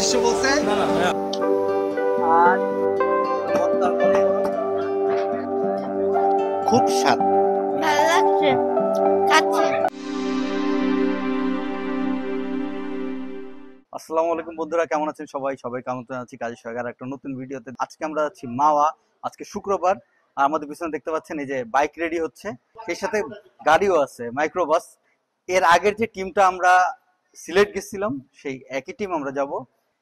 উদ্দেশ্য বলছে খুব স্বাদ। ভালো লাগছে, খাচ্ছি। আসসালামু আলাইকুম বন্ধুরা, কেমন আছেন সবাই? সবাই কেমন আছি? কাজের সঙ্গে একটা নতুন ভিডিওতে আজকে আমরা আছি মাওয়া। আজকে শুক্রবার, আর আমাদের পিছনে দেখতে পাচ্ছেন এই যে বাইক রেডি হচ্ছে, সেই সাথে গাড়িও আছে, মাইক্রোবাস। এর আগের যে টিমটা আমরা সিলেট গেছিলাম, সেই একই টিম আমরা যাব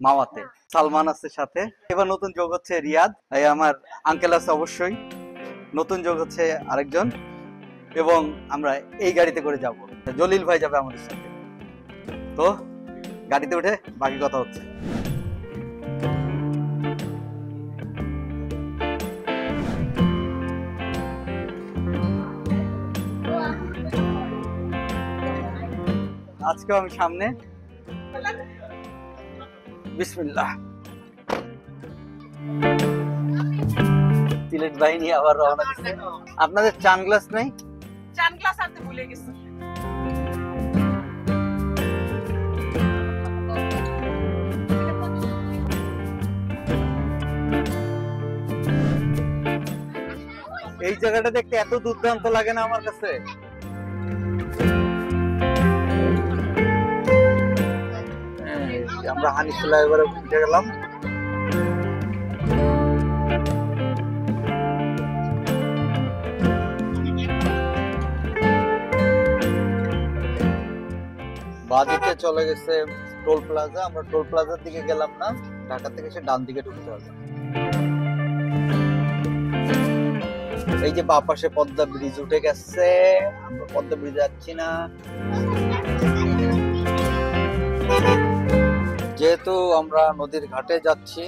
মাওয়াতে। সালমান আছে সাথে, এবার নতুন যোগ হচ্ছে রিয়াদ, এই আমার আঙ্কেল আছে অবশ্যই, নতুন যোগ হচ্ছে আরেকজন, এবং আমরা এই গাড়িতে করে যাব। জলিল ভাই যাবে আমাদের সাথে। তো গাড়িতে উঠে বাকি কথা হচ্ছে। আজকে আমি সামনে, বিসমিল্লাহ। সিলেট বাহিনী আবার রওনা দিচ্ছে। আপনাদের চান গ্লাস নাই? চান গ্লাস আনতে ভুলে গেছি। এই জায়গাটা দেখতে এত দুর্দান্ত লাগে না আমার কাছে? আমরা হানি ফ্লাইওভারে উঠে গেলাম। বাদিকে চলে গেছে টোল প্লাজা। আমরা টোল প্লাজার দিকে গেলাম না, ঢাকা থেকে সে ডান দিকে ঢুকতে হবে। এই যে বাঁ পাশে পদ্মা ব্রিজ উঠে গেছে, আমরা পদ্মা ব্রিজে যাচ্ছি না, যেহেতু আমরা নদীর ঘাটে যাচ্ছি।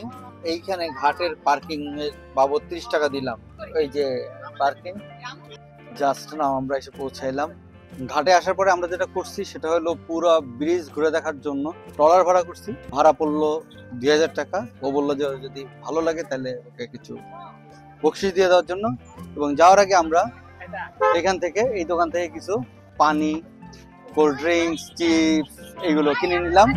এইখানে ঘাটের পার্কিং এর বাবদ 30 টাকা দিলাম। এই যে পার্কিং, জাস্ট নাও আমরা এসে পৌঁছাইলাম। ঘাটে আসার পরে আমরা যেটা করছি সেটা হলো পুরো ব্রিজ ঘুরে দেখার জন্য ট্রলার ভাড়া করছি। ভাড়া পড়লো 2000 টাকা। ও বললো যে যদি ভালো লাগে তাহলে ওকে কিছু বকশিশ দিয়ে দেওয়ার জন্য। এবং যাওয়ার আগে আমরা এখান থেকে, এই দোকান থেকে কিছু পানি, কোল্ড ড্রিঙ্কস, চিপস এইগুলো কিনে নিলাম।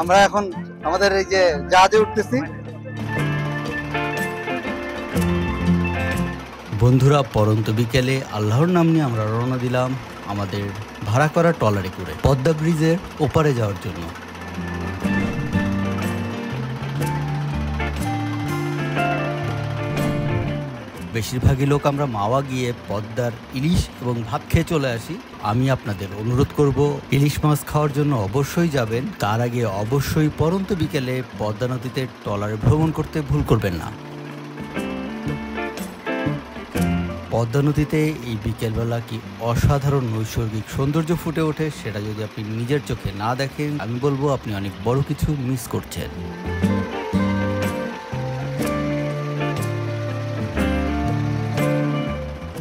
আমরা এখন আমাদের এই যে জাহাজে উঠতেছি। বন্ধুরা, পরন্ত বিকেলে আল্লাহর নাম নিয়ে আমরা রওনা দিলাম আমাদের ভাড়া করা ট্রলারে করে পদ্মা ব্রিজের ওপারে যাওয়ার জন্য। বেশিরভাগই লোক আমরা মাওয়া গিয়ে পদ্মার ইলিশ এবং ভাত খেয়ে চলে আসি। আমি আপনাদের অনুরোধ করব, ইলিশ মাছ খাওয়ার জন্য অবশ্যই যাবেন। তার আগে অবশ্যই পরন্ত বিকেলে পদ্মা নদীতে ট্রলারে ভ্রমণ করতে ভুল করবেন না। পদ্মা নদীতে এই বিকেলবেলা কি অসাধারণ নৈসর্গিক সৌন্দর্য ফুটে ওঠে, সেটা যদি আপনি নিজের চোখে না দেখেন, আমি বলবো আপনি অনেক বড় কিছু মিস করছেন।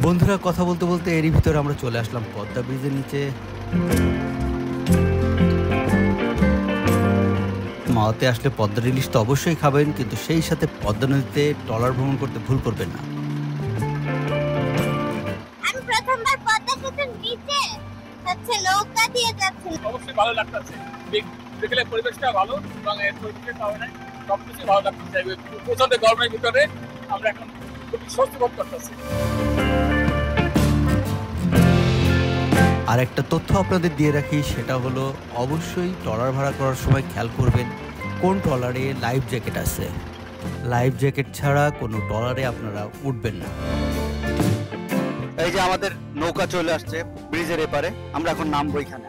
বন্ধুরা, কথা বলতে বলতে এরই ভিতরে আমরা চলে আসলাম পদ্মা ব্রিজের নিচে। মাওয়াতে আসলে পদ্মার ইলিশ তো অবশ্যই খাবেন, কিন্তু সেই সাথে পদ্মা নদীতে ট্রলার ভ্রমণ করতে ভুল করবেন না। আমি প্রথমবার পদ্মা সেতুর নিচে হচ্ছে নৌকা দিয়ে যাচ্ছি। অবশ্যই ভালো লাগতেছে। বিকেলে পরিবেশটা ভালো এবং এর পরিবেশটা পাওয়া যায়, সবকিছু ভালো লাগতেছে। প্রচন্ড গরমের ভিতরে আমরা এখন খুবই স্বস্তি বোধ করতেছি। আর একটা তথ্য আপনাদের দিয়ে রাখি, সেটা হলো অবশ্যই ট্রলার ভাড়া করার সময় খেয়াল করবেন কোন ট্রলারে লাইফ জ্যাকেট আছে। লাইফ জ্যাকেট ছাড়া কোনো ট্রলারে আপনারা উঠবেন না। এই যে আমাদের নৌকা চলে আসছে ব্রিজের এপারে, আমরা এখন নামবো এখানে।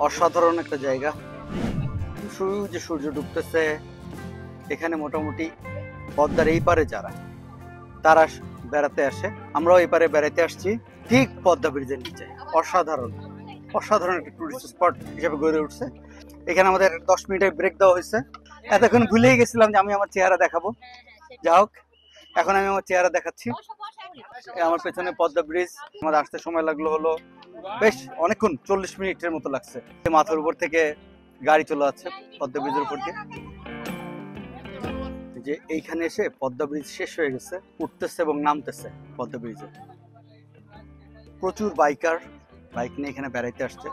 অসাধারণ একটা জায়গা, যে সূর্য ডুবতেছে এখানে। মোটামুটি পদ্মার এই পারে যারা, তারা বেড়াতে আসে, আমরাও এই পারে বেড়াতে আসছি, ঠিক পদ্মা ব্রিজের নিচে। অসাধারণ অসাধারণ একটা টুরিস্ট স্পট হিসেবে গড়ে উঠছে। এখানে আমাদের 10 মিনিটের ব্রেক দেওয়া হয়েছে। এতক্ষণ ভুলেই গেছিলাম যে আমি আমার চেহারা দেখাবো। যা হোক, এখন আমি আমার চেহারা দেখাচ্ছি। আমার পেছনে পদ্মা ব্রিজ, আমাদের আসতে সময় লাগলো হলো বেশ অনেকক্ষণ, 40 মিনিটের মতো লাগছে। মাথার উপর থেকে গাড়ি চলে যাচ্ছে পদ্মা ব্রিজের উপর দিয়ে। যে এইখানে এসে পদ্মা ব্রিজ শেষ হয়ে গেছে, উঠতেছে এবং নামতেছে পদ্মা ব্রিজে। প্রচুর বাইকার বাইক নিয়ে এখানে বেড়াইতে আসছে,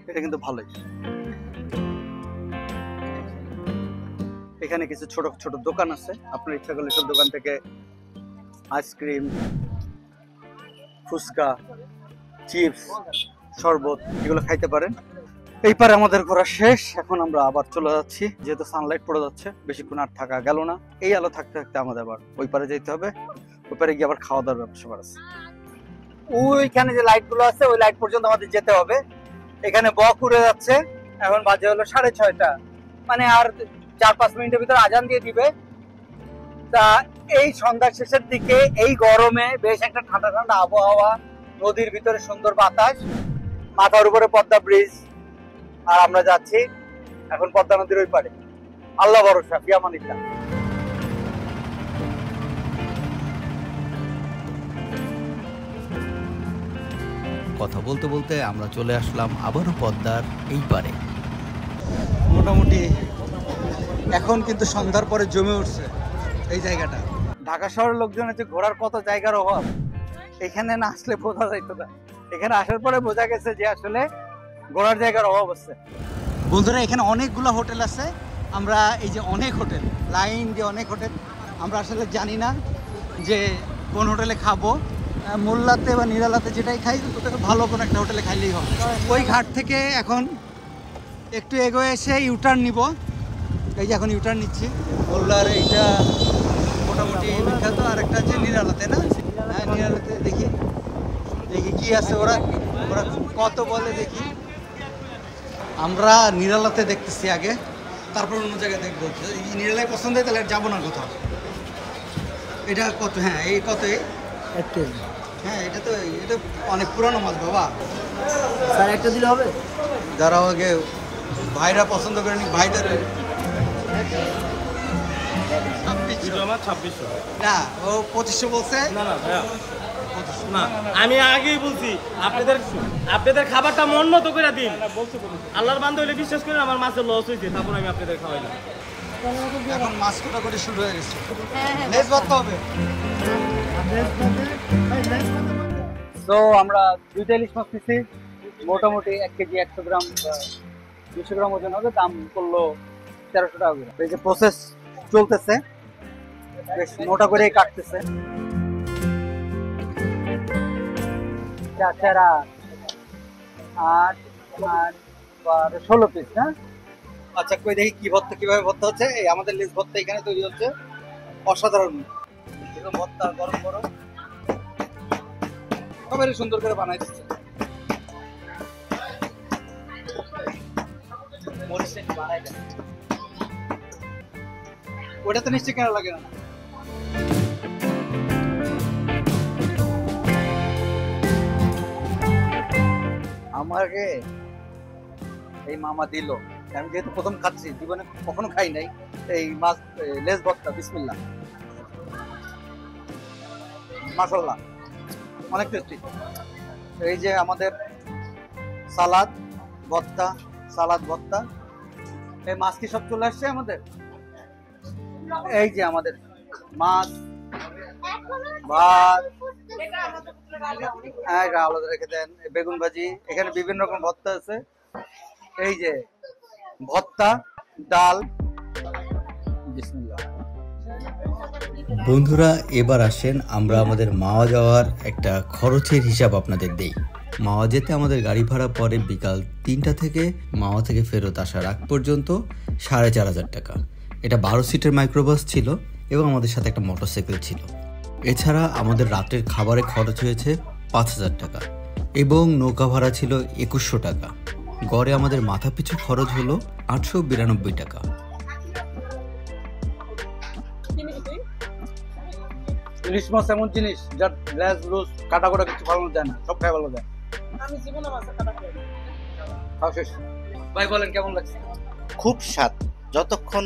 এটা কিন্তু ভালোই। এখানে কিছু ছোট ছোট দোকান আছে, আপনার ইচ্ছা করলে সব দোকান থেকে আইসক্রিম, ফুচকা, চিপস, শরবত এগুলো খাইতে পারেন। এই পারে আমাদের ঘোরা শেষ, এখন আমরা আবার চলে যাচ্ছি। যেহেতু সানলাইট পড়ে যাচ্ছে, বেশিক্ষণ আর থাকা গেল না। এই আলো থাকতে থাকতে আমাদের আবার ওই পারে যেতে হবে। ওই পারে গিয়ে আবার খাওয়া দাওয়ার ব্যবসা আছে। ওইখানে যে লাইট গুলো আছে ওই লাইট পর্যন্ত আমাদের যেতে হবে। এখানে বক উড়ে যাচ্ছে, এখন বাজে হলো 6:30, মানে আর 4-5 মিনিটের ভিতরে আজান দিয়ে দিবে। তা এই সন্ধ্যার শেষের দিকে এই গরমে বেশ একটা ঠান্ডা ঠান্ডা আবহাওয়া, নদীর ভিতরে সুন্দর বাতাস, মাথার উপরে পদ্মা ব্রিজ, আর আমরা যাচ্ছি এখন পদ্মা নদীর ওই পারে। আল্লাহ ভরসা, ফিয়ামানিল্লাহ। কথা বলতে বলতে আমরা চলে আসলাম আবারও পদ্মার এই পারে। মোটামুটি এখন কিন্তু সন্ধ্যার পরে জমে উঠছে এই জায়গাটা। ঢাকা শহরের লোকজনের যে ঘোরার কত জায়গার অভাব, এখানে না আসলে বোঝা যাইতো না। এখানে আসার পরে বোঝা গেছে যে আসলে ঘোরার জায়গার অভাব আছে। বন্ধুরা, এখানে অনেকগুলো হোটেল আছে। আমরা এই যে অনেক হোটেল, লাইন দিয়ে অনেক হোটেল, আমরা আসলে জানি না যে কোন হোটেলে খাবো। মোল্লাতে বা নিরালাতে যেটাই খাই, ওটাকে ভালো কোনো একটা হোটেলে খাইলেই হবে। ওই ঘাট থেকে এখন একটু এগোয়ে এসে ইউটার্ন নিব। এই যে এখন ইউটার্ন নিচ্ছি। মোল্লার এইটা মোটামুটি বিখ্যাত, আর একটা আছে নিরালাতে, না? হ্যাঁ, নিরালাতে দেখি দেখি কি আছে, ওরা ওরা কত বলে দেখি। আমরা নিরালাতে দেখতেছি আগে, তারপর অন্য জায়গায় দেখবো। নিরালায় পছন্দ হয় তাহলে যাবো না কোথাও। এটা কত? হ্যাঁ, এই কত? হ্যাঁ, এটা তো অনেক পুরানো মাছ বাবা। স্যার একটা দিলে হবে? যারাও আগে ভাইরা পছন্দ করেনি, ভাইদের না, ও 2500 বলছে। না না ভাইয়া, না আমি আগেই বলছি আপনাদের খাবারটা মন মতো করে দিন। আল্লাহর বান্দা হইলে বিশ্বাস করেন আমার মাছের লস হয়েছে, তারপর আমি আপনাদের খাওয়াই না। এখন মাছ কোটাকুটি শুরু হয়ে গেছে, লেজ ভাত হবে। তো আমরা 2টা ইলিশ মাছ নিচ্ছি, মোটামুটি 1 কেজি 100 গ্রাম 200 গ্রাম ওজন হবে। দাম করলো 1300 টাকা করে। এই যে প্রসেস চলতেছে, বেশ মোটা করে কাটতেছে। 4 8 12 16 পিস, না? আচ্ছা, কই দেখি কি ভর্তা, কিভাবে ভর্তা হচ্ছে। এই আমাদের লেজ ভর্তা এখানে তৈরি হচ্ছে, অসাধারণ ভর্তা, গরম গরম সবাই সুন্দর করে বানাই দিচ্ছে। ওটা তো নিশ্চয়ই কেন লাগে না। আমাকে এই মামা দিল, আমি যেহেতু প্রথম খাচ্ছি, জীবনে কখনো খাই নাই এই মাছ লেজ ভর্তা। বিসমিল্লাহ, মাশাআল্লাহ, অনেক টেস্টি। এই যে আমাদের সালাদ ভর্তা, সালাদ ভর্তা, এই মাছ কি সব চলে আসছে আমাদের। এই যে আমাদের মাছ, ভাত, আলাদা রেখে দেন, বেগুন ভাজি, এখানে বিভিন্ন রকম ভর্তা আছে। এই যে ভর্তা, ডাল। বিসমিল্লাহ। বন্ধুরা, এবার আসেন আমরা আমাদের মাওয়া যাওয়ার একটা খরচের হিসাব আপনাদের দেই। মাওয়া যেতে আমাদের গাড়ি ভাড়া পড়ে বিকাল 3টা থেকে মাওয়া থেকে ফেরত আসার আগ পর্যন্ত 4500 টাকা। এটা 12 সিটের মাইক্রোবাস ছিল এবং আমাদের সাথে একটা মোটরসাইকেল ছিল। এছাড়া আমাদের রাতের খাবারে খরচ হয়েছে 5000 টাকা এবং নৌকা ভাড়া ছিল 2100 টাকা। গড়ে আমাদের মাথা পিছু খরচ হলো 892 টাকা। ইলিশ মাছ এমন জিনিস যার লেজ লুজ কাটা কোটা কিছু ভালো যায় না, সব খাই ভালো যায়। আমি জীবনে মাছ কাটা খাই না। খাও শেষ। ভাই বলেন কেমন লাগছে? খুব স্বাদ। যতক্ষণ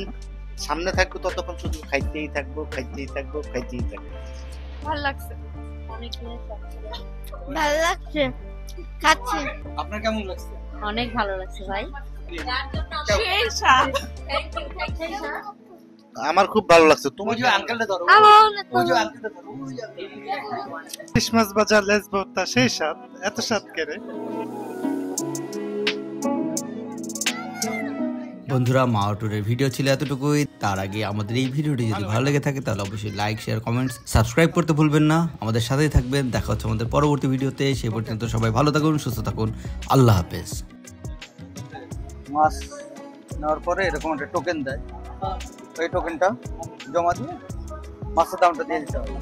সামনে থাকবো ততক্ষণ শুধু খাইতেই থাকবো। ভালো লাগছে ভালো লাগছে খাচ্ছি আপনার কেমন লাগছে? অনেক ভালো লাগছে ভাই আমার খুব ভালো লাগছে। তোমার ওই যে আঙ্কেলটা ধরো, ওই যে আঙ্কেলটা ধরো, ওই যে আঙ্কেলটা। ক্রিসমাস বাজার লেস ভর্তা সেই স্বাদ, এত স্বাদ কেড়ে। বন্ধুরা, মাওয়া ট্যুরের ভিডিও ছিল এতটুকুই। তার আগে আমাদের এই ভিডিওটি যদি ভালো লেগে থাকে তাহলে অবশ্যই লাইক, শেয়ার, কমেন্টস, সাবস্ক্রাইব করতে ভুলবেন না। আমাদের সাথেই থাকবেন। দেখা হচ্ছে আমাদের পরবর্তী ভিডিওতে। সেই পর্যন্ত সবাই ভালো থাকুন, সুস্থ থাকুন। আল্লাহ হাফেজ। মাছ নেওয়ার পরে এরকম একটা টোকেন দেয়, ওই টোকেনটা জমা দিয়ে মাছের দামটা দিয়ে দিতে হবে।